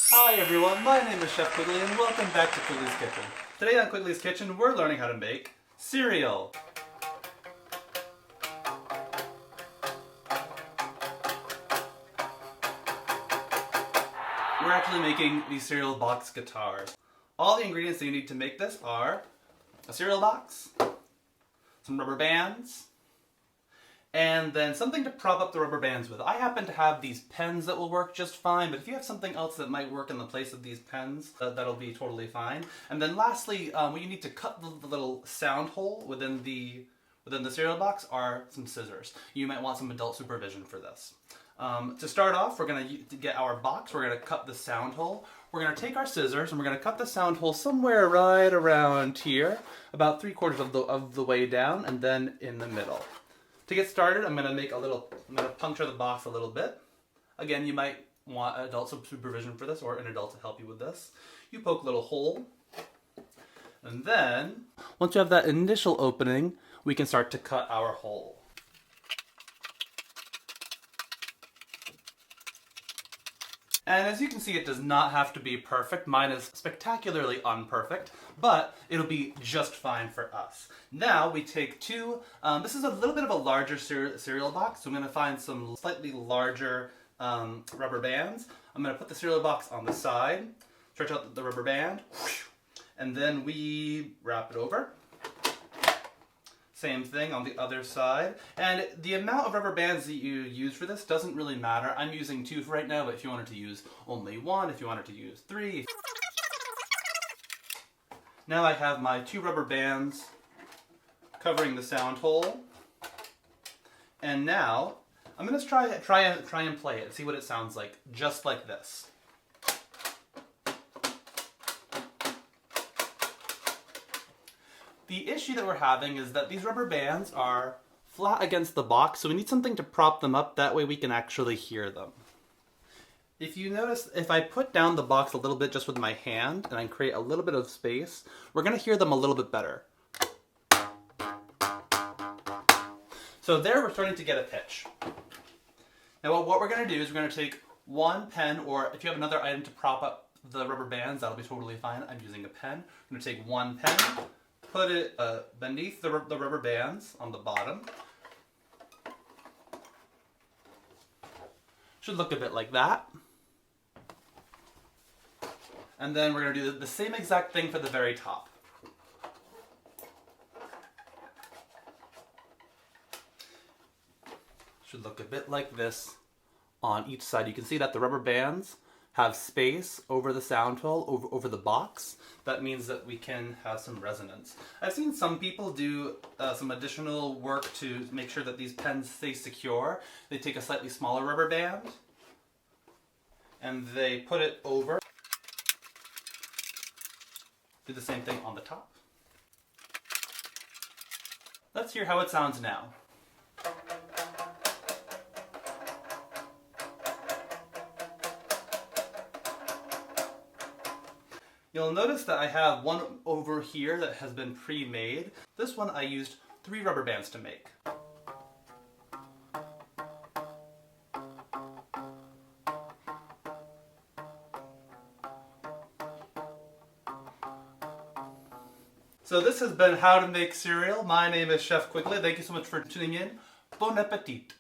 Hi everyone, my name is Chef Quigley and welcome back to Quigley's Kitchen. Today on Quigley's Kitchen we're learning how to make cereal. We're actually making these cereal box guitars. All the ingredients that you need to make this are a cereal box, some rubber bands, and then something to prop up the rubber bands with. I happen to have these pens that will work just fine, but if you have something else that might work in the place of these pens, that'll be totally fine. And then lastly, what you need to cut the little sound hole within the cereal box are some scissors. You might want some adult supervision for this. To start off, we're going to get our box, we're going to cut the sound hole. We're going to take our scissors and we're going to cut the sound hole somewhere right around here, about 3/4 of the way down, and then in the middle. To get started, I'm going to puncture the box a little bit. Again, you might want adult supervision for this or an adult to help you with this. You poke a little hole, and then, once you have that initial opening, we can start to cut our hole. And as you can see, it does not have to be perfect. Mine is spectacularly unperfect, but it'll be just fine for us. Now we take two, this is a little bit of a larger cereal box, so I'm gonna find some slightly larger rubber bands. I'm gonna put the cereal box on the side, stretch out the rubber band, and then we wrap it over. Same thing on the other side. And the amount of rubber bands that you use for this doesn't really matter. I'm using 2 for right now, but if you wanted to use only 1, if you wanted to use 3. Now I have my 2 rubber bands covering the sound hole. And now I'm gonna try and play it, see what it sounds like, just like this. The issue that we're having is that these rubber bands are flat against the box, so we need something to prop them up, that way we can actually hear them. If you notice, if I put down the box a little bit just with my hand, and I create a little bit of space, we're going to hear them a little bit better. So there we're starting to get a pitch. Now what we're going to do is we're going to take one pen, or if you have another item to prop up the rubber bands, that'll be totally fine. I'm using a pen. I'm going to take one pen, put it beneath the rubber bands on the bottom. Should look a bit like that. And then we're going to do the same exact thing for the very top. Should look a bit like this on each side. You can see that the rubber bands have space over the sound hole, over the box. That means that we can have some resonance. I've seen some people do some additional work to make sure that these pens stay secure. They take a slightly smaller rubber band and they put it over. Do the same thing on the top. Let's hear how it sounds now. You'll notice that I have one over here that has been pre-made. This one I used 3 rubber bands to make. So this has been How to Make Cereal. My name is Chef Quigley. Thank you so much for tuning in. Bon appetit!